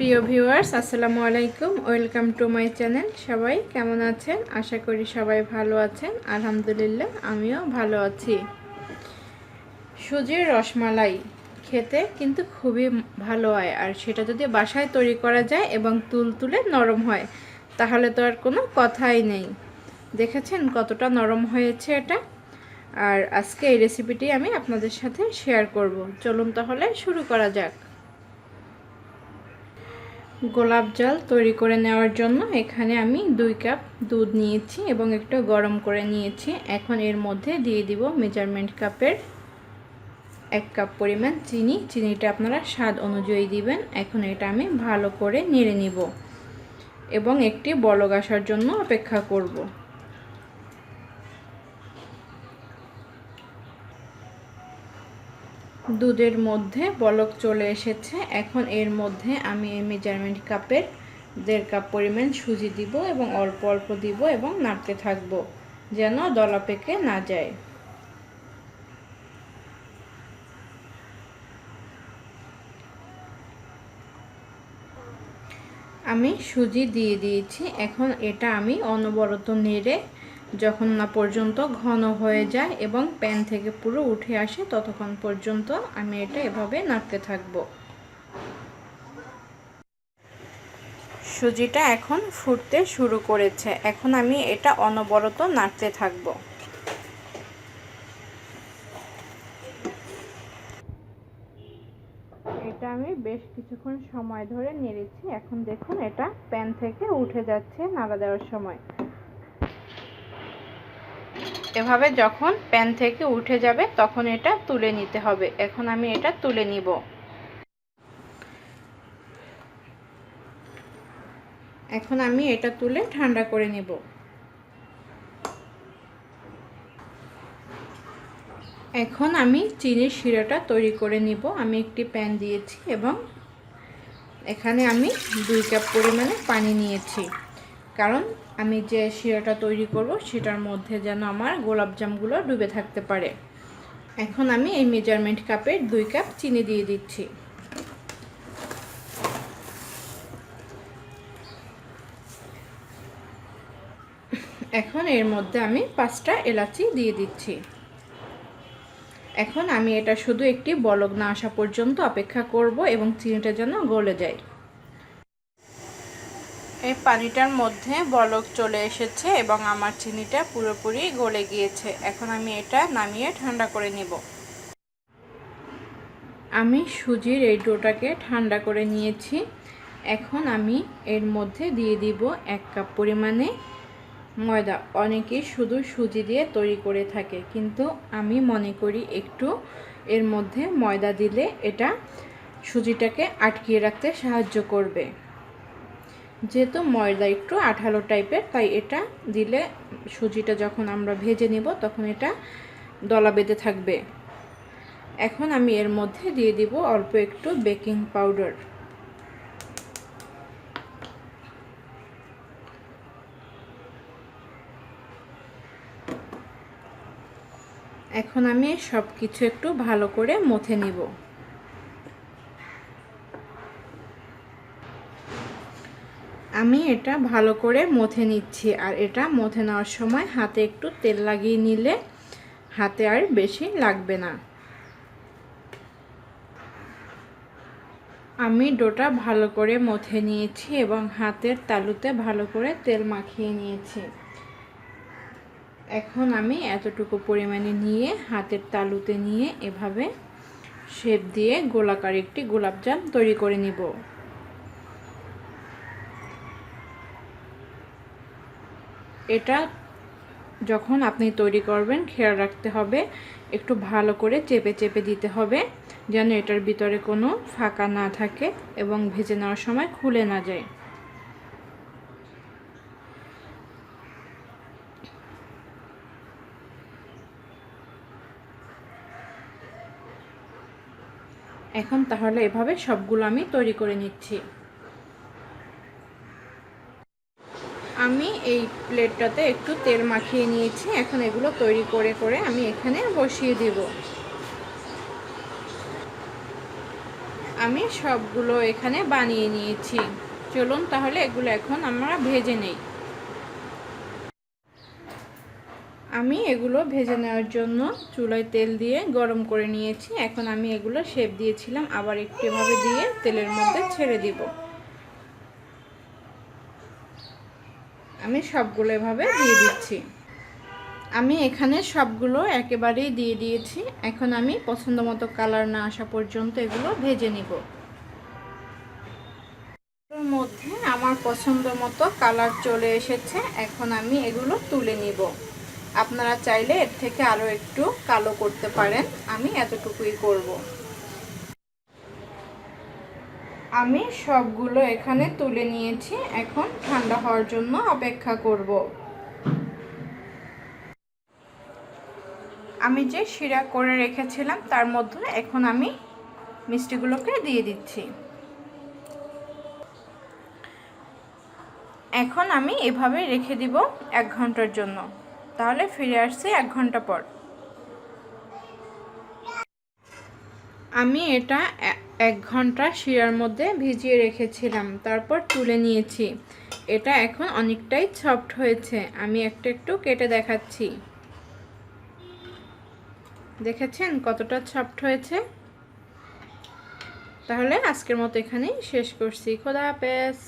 প্রিয় ভিউয়ার্স, আসসালামু আলাইকুম। Welcome to my channel. সবাই কেমন আছেন? আশা করি সবাই ভালো আছেন। আলহামদুলিল্লাহ, আমিও ভালো আছি। সুজির রসমালাই খেতে কিন্তু খুবই ভালো হয়, আর সেটা যদি বাসায় তৈরি করা যায় এবং তুলতুলে নরম হয় তাহলে তো আর কোনো কথাই নেই। দেখেছেন কতটা নরম হয়েছে এটা। আর আজকে এই রেসিপিটি আমি আপনাদের সাথে শেয়ার করব। চলুন তাহলে শুরু করা যাক। গোলাপ জল তৈরি করে নেওয়ার জন্য এখানে আমি 2 কাপ দুধ নিয়েছি এবং একটু গরম করে নিয়েছি। এখন এর মধ্যে দিয়ে দিব মেজারমেন্ট কাপের 1 কাপ পরিমাণ চিনি। চিনিটা আপনারা স্বাদ অনুযায়ী দিবেন। এখন এটা আমি ভালো করে নেড়ে নিব এবং একটি বলক আসার জন্য অপেক্ষা করব। দুধের মধ্যে বলক চলে এসেছে। এখন এর মধ্যে আমি এই মেজারমেন্ট কাপের 1.5 কাপ পরিমাণ সুজি দিব এবং অল্প অল্প দিব এবং নাড়তে থাকবো যেন দলা পেকে না যায়। আমি সুজি দিয়ে দিয়েছি। এখন এটা আমি অনবরত নেড়ে যখন না পর্যন্ত ঘন হয়ে যায় এবং প্যান থেকে পুরো উঠে আসে ততক্ষণ পর্যন্ত আমি এটা এভাবে নাড়তে থাকব। সুজিটা এখন ফুটতে শুরু করেছে। এখন আমি এটা অনবরত নাড়তে থাকব। এটা আমি বেশ কিছুক্ষণ সময় ধরে নেড়েছি। এখন দেখুন এটা প্যান থেকে উঠে যাচ্ছে নাড়া দেওয়ার সময়। এভাবে যখন প্যান থেকে উঠে যাবে তখন এটা তুলে নিতে হবে। এখন আমি এটা তুলে নিব। এখন আমি এটা তুলে ঠান্ডা করে নেব। এখন আমি চিনির শিরাটা তৈরি করে নিব। আমি একটি প্যান দিয়েছি এবং এখানে আমি 2 কাপ পরিমাণে পানি নিয়েছি, কারণ আমি যে শিরাটা তৈরি করব সেটার মধ্যে যেন আমার গোলাপজামগুলো ডুবে থাকতে পারে। এখন আমি এই মেজারমেন্ট কাপের 2 কাপ চিনি দিয়ে দিচ্ছি। এখন এর মধ্যে আমি 5টা এলাচি দিয়ে দিচ্ছি। এখন আমি এটা শুধু একটি বলক না আসা পর্যন্ত অপেক্ষা করব এবং চিনিটা যেন গলে যায়। এই পানিটার মধ্যে বলক চলে এসেছে এবং আমার চিনিটা পুরোপুরি গলে গিয়েছে। এখন আমি এটা নামিয়ে ঠান্ডা করে নেব। আমি সুজির এই ডোটাকে ঠান্ডা করে নিয়েছি। এখন আমি এর মধ্যে দিয়ে দিব 1 কাপ পরিমাণে ময়দা। অনেকেই শুধু সুজি দিয়ে তৈরি করে থাকে, কিন্তু আমি মনে করি একটু এর মধ্যে ময়দা দিলে এটা সুজিটাকে আটকিয়ে রাখতে সাহায্য করবে। যেহেতু ময়দা একটু আঠালো টাইপের, তাই এটা দিলে সুজিটা যখন আমরা ভেজে নেব তখন এটা দলা বেঁধে থাকবে। এখন আমি এর মধ্যে দিয়ে দিব অল্প একটু বেকিং পাউডার। এখন আমি সব কিছু একটু ভালো করে মথে নিব। আমি এটা ভালো করে মথে নিচ্ছি, আর এটা মথে নেওয়ার সময় হাতে একটু তেল লাগিয়ে নিলে হাতে আর বেশি লাগবে না। আমি ডোটা ভালো করে মথে নিয়েছি এবং হাতের তালুতে ভালো করে তেল মাখিয়ে নিয়েছি। এখন আমি এতটুকু পরিমাণে নিয়ে হাতের তালুতে নিয়ে এভাবে শেপ দিয়ে গোলাকার একটি গোলাপজাম তৈরি করে নিব। এটা যখন আপনি তৈরি করবেন খেয়াল রাখতে হবে একটু ভালো করে চেপে চেপে দিতে হবে যেন এটার ভিতরে কোনো ফাঁকা না থাকে এবং ভেজে নেওয়ার সময় খুলে না যায়। এখন তাহলে এভাবে সবগুলো আমি তৈরি করে নিচ্ছি। আমি এই প্লেটটাতে একটু তেল মাখিয়ে নিয়েছি। এখন এগুলো তৈরি করে করে আমি এখানে বসিয়ে দেব। আমি সবগুলো এখানে বানিয়ে নিয়েছি। চলুন তাহলে এগুলো এখন আমরা ভেজে নেই। আমি এগুলো ভেজে নেওয়ার জন্য চুলায় তেল দিয়ে গরম করে নিয়েছি। এখন আমি এগুলো শেপ দিয়েছিলাম, আবার একটু এভাবে দিয়ে তেলের মধ্যে ছেড়ে দিব। আমি সবগুলো এভাবে দিয়ে দিচ্ছি। আমি এখানে সবগুলো একেবারেই দিয়ে দিয়েছি। এখন আমি পছন্দ মতো কালার না আসা পর্যন্ত এগুলো ভেজে নিব। এর মধ্যে আমার পছন্দ মতো কালার চলে এসেছে। এখন আমি এগুলো তুলে নিব। আপনারা চাইলে এর থেকে আরও একটু কালো করতে পারেন, আমি এতটুকুই করব। আমি সবগুলো এখানে তুলে নিয়েছি। এখন ঠান্ডা হওয়ার জন্য অপেক্ষা করব। আমি যে শিরা করে রেখেছিলাম তার মধ্যে এখন আমি মিষ্টিগুলোকে দিয়ে দিচ্ছি। এখন আমি এভাবে রেখে দিব 1 ঘন্টার জন্য। তাহলে ফিরে আসছি 1 ঘন্টা পর। আমি এটা 1 ঘন্টা শিরার মধ্যে ভিজিয়ে রেখেছিলাম, তারপর তুলে নিয়েছি। এটা এখন অনেকটাই সফট হয়েছে। আমি একটু একটু কেটে দেখাচ্ছি। দেখেছেন কতটা সফট হয়েছে? তাহলে আজকের মতো এখানেই শেষ করছি। খোদা হাফেজ।